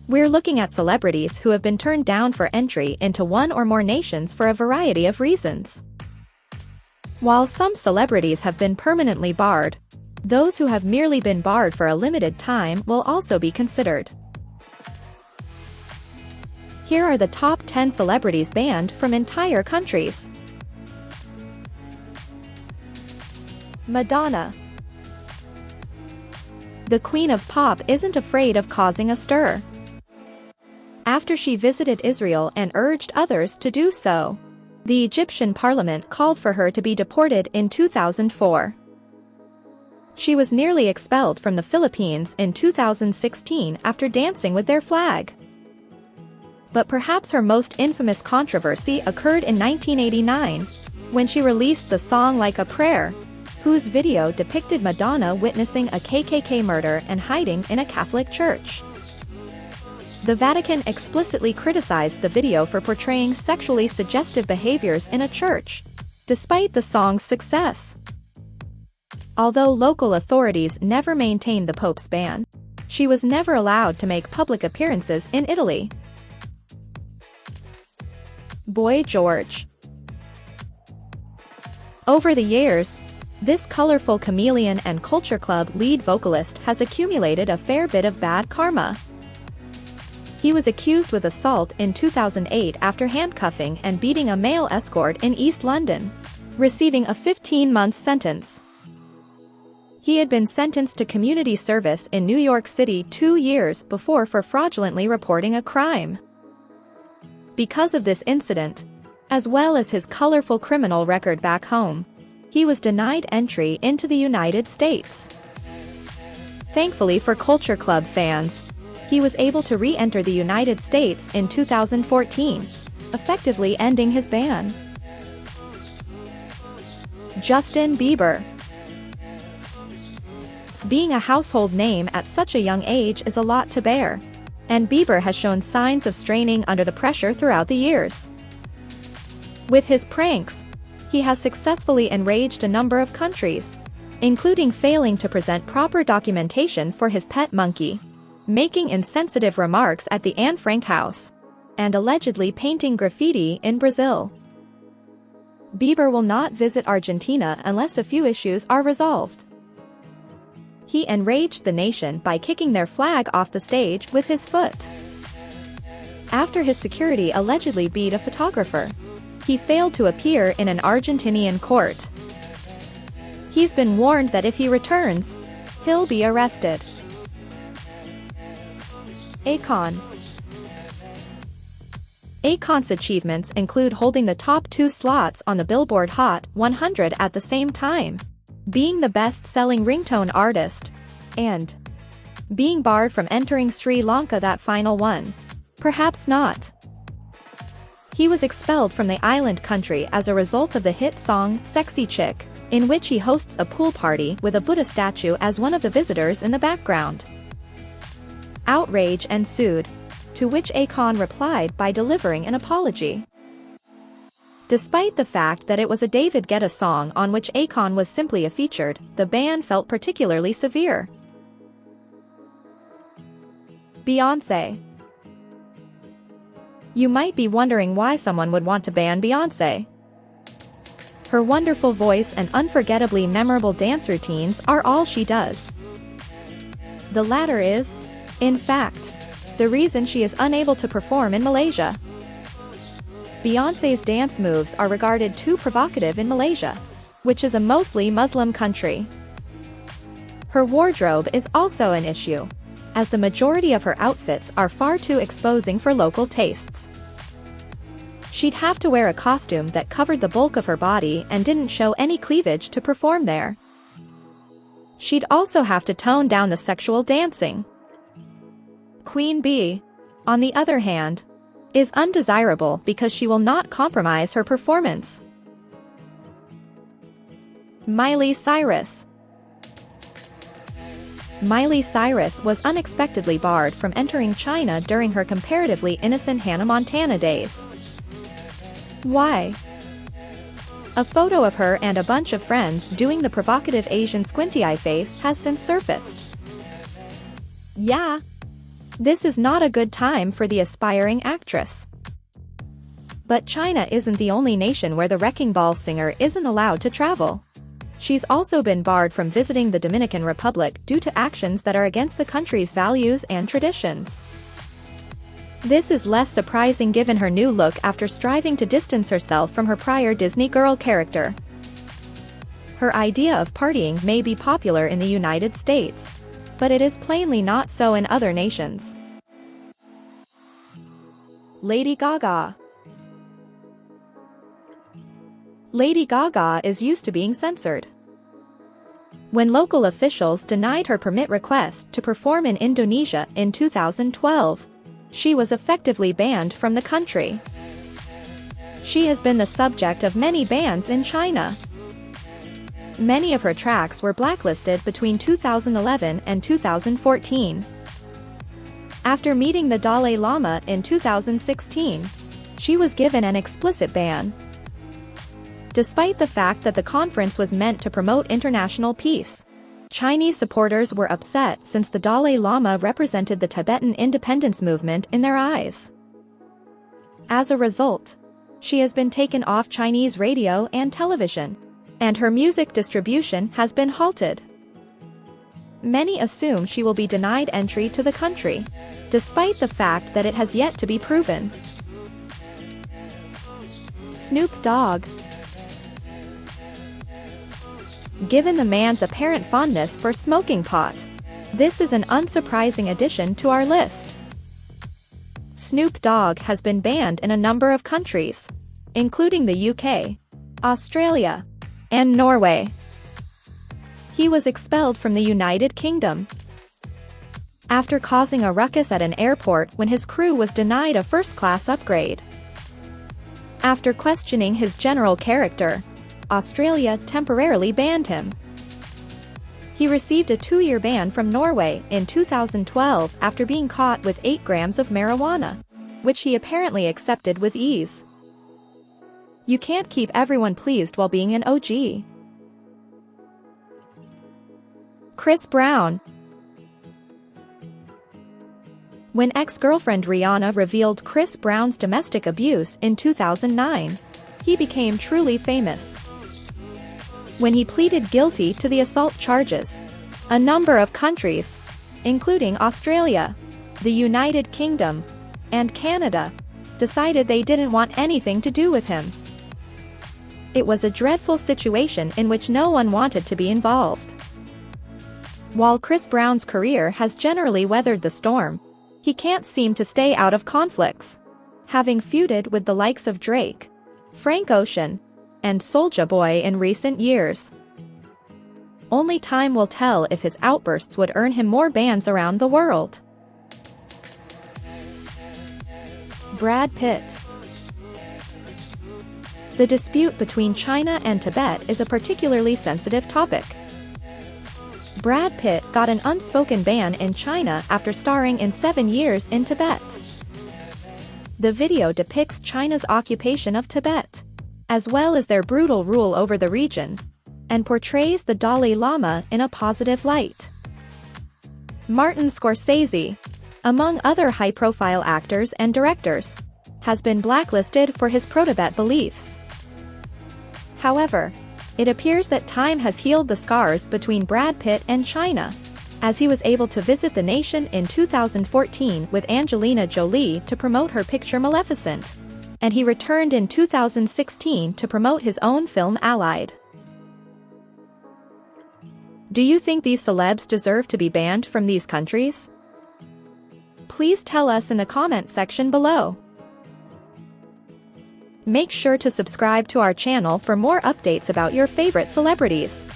We're looking at celebrities who have been turned down for entry into one or more nations for a variety of reasons. While some celebrities have been permanently barred, those who have merely been barred for a limited time will also be considered. Here are the top 10 celebrities banned from entire countries. Madonna. The Queen of Pop isn't afraid of causing a stir. After she visited Israel and urged others to do so, the Egyptian parliament called for her to be deported in 2004. She was nearly expelled from the Philippines in 2016 after dancing with their flag. But perhaps her most infamous controversy occurred in 1989, when she released the song Like a Prayer, whose video depicted Madonna witnessing a KKK murder and hiding in a Catholic church. The Vatican explicitly criticized the video for portraying sexually suggestive behaviors in a church, despite the song's success. Although local authorities never maintained the Pope's ban, she was never allowed to make public appearances in Italy. Boy George. Over the years, this colorful chameleon and culture club lead vocalist has accumulated a fair bit of bad karma. He was accused with assault in 2008 after handcuffing and beating a male escort in East London, receiving a 15-month sentence. He had been sentenced to community service in New York City 2 years before for fraudulently reporting a crime. Because of this incident, as well as his colorful criminal record back home, he was denied entry into the United States. Thankfully for Culture Club fans, he was able to re-enter the United States in 2014, effectively ending his ban. Justin Bieber. Being a household name at such a young age is a lot to bear, and Bieber has shown signs of straining under the pressure throughout the years. With his pranks, he has successfully enraged a number of countries, including failing to present proper documentation for his pet monkey, making insensitive remarks at the Anne Frank house, and allegedly painting graffiti in Brazil. Bieber will not visit Argentina unless a few issues are resolved. He enraged the nation by kicking their flag off the stage with his foot. After his security allegedly beat a photographer, he failed to appear in an Argentinian court. He's been warned that if he returns, he'll be arrested. Akon. Akon's achievements include holding the top 2 slots on the Billboard Hot 100 at the same time, being the best-selling ringtone artist, and being barred from entering Sri Lanka that final one. Perhaps not. He was expelled from the island country as a result of the hit song Sexy Chick, in which he hosts a pool party with a Buddha statue as one of the visitors in the background. Outrage ensued, to which Akon replied by delivering an apology. Despite the fact that it was a David Guetta song on which Akon was simply a featured, the ban felt particularly severe. Beyoncé. You might be wondering why someone would want to ban Beyoncé. Her wonderful voice and unforgettably memorable dance routines are all she does. The latter is, in fact, the reason she is unable to perform in Malaysia. Beyoncé's dance moves are regarded too provocative in Malaysia, which is a mostly Muslim country. Her wardrobe is also an issue, as the majority of her outfits are far too exposing for local tastes. She'd have to wear a costume that covered the bulk of her body and didn't show any cleavage to perform there. She'd also have to tone down the sexual dancing. Queen Bee, on the other hand, is undesirable because she will not compromise her performance. Miley Cyrus. Miley Cyrus was unexpectedly barred from entering China during her comparatively innocent Hannah Montana days. Why? A photo of her and a bunch of friends doing the provocative Asian squinty eye face has since surfaced. Yeah. This is not a good time for the aspiring actress. But China isn't the only nation where the Wrecking Ball singer isn't allowed to travel. She's also been barred from visiting the Dominican Republic due to actions that are against the country's values and traditions. This is less surprising given her new look after striving to distance herself from her prior Disney girl character. Her idea of partying may be popular in the United States, but it is plainly not so in other nations. Lady Gaga. Lady Gaga is used to being censored. When local officials denied her permit request to perform in Indonesia in 2012, she was effectively banned from the country. She has been the subject of many bans in China. Many of her tracks were blacklisted between 2011 and 2014. After meeting the Dalai Lama in 2016, she was given an explicit ban. Despite the fact that the conference was meant to promote international peace, Chinese supporters were upset since the Dalai Lama represented the Tibetan independence movement in their eyes. As a result, she has been taken off Chinese radio and television, and her music distribution has been halted. Many assume she will be denied entry to the country, despite the fact that it has yet to be proven. Snoop Dogg. Given the man's apparent fondness for smoking pot, this is an unsurprising addition to our list. Snoop Dogg has been banned in a number of countries, including the UK, Australia, and Norway. He was expelled from the United Kingdom after causing a ruckus at an airport when his crew was denied a first-class upgrade. After questioning his general character, Australia temporarily banned him. He received a 2-year ban from Norway in 2012 after being caught with 8 grams of marijuana, which he apparently accepted with ease. You can't keep everyone pleased while being an OG. Chris Brown. When ex-girlfriend Rihanna revealed Chris Brown's domestic abuse in 2009, he became truly famous. When he pleaded guilty to the assault charges, a number of countries, including Australia, the United Kingdom, and Canada, decided they didn't want anything to do with him. It was a dreadful situation in which no one wanted to be involved. While Chris Brown's career has generally weathered the storm, he can't seem to stay out of conflicts, having feuded with the likes of Drake, Frank Ocean, and Soulja Boy in recent years. Only time will tell if his outbursts would earn him more bans around the world. Brad Pitt. The dispute between China and Tibet is a particularly sensitive topic. Brad Pitt got an unspoken ban in China after starring in 7 Years in Tibet. The video depicts China's occupation of Tibet, as well as their brutal rule over the region, and portrays the Dalai Lama in a positive light. Martin Scorsese, among other high-profile actors and directors, has been blacklisted for his pro-Tibet beliefs. However, it appears that time has healed the scars between Brad Pitt and China, as he was able to visit the nation in 2014 with Angelina Jolie to promote her picture Maleficent, and he returned in 2016 to promote his own film Allied. Do you think these celebs deserve to be banned from these countries? Please tell us in the comment section below. Make sure to subscribe to our channel for more updates about your favorite celebrities.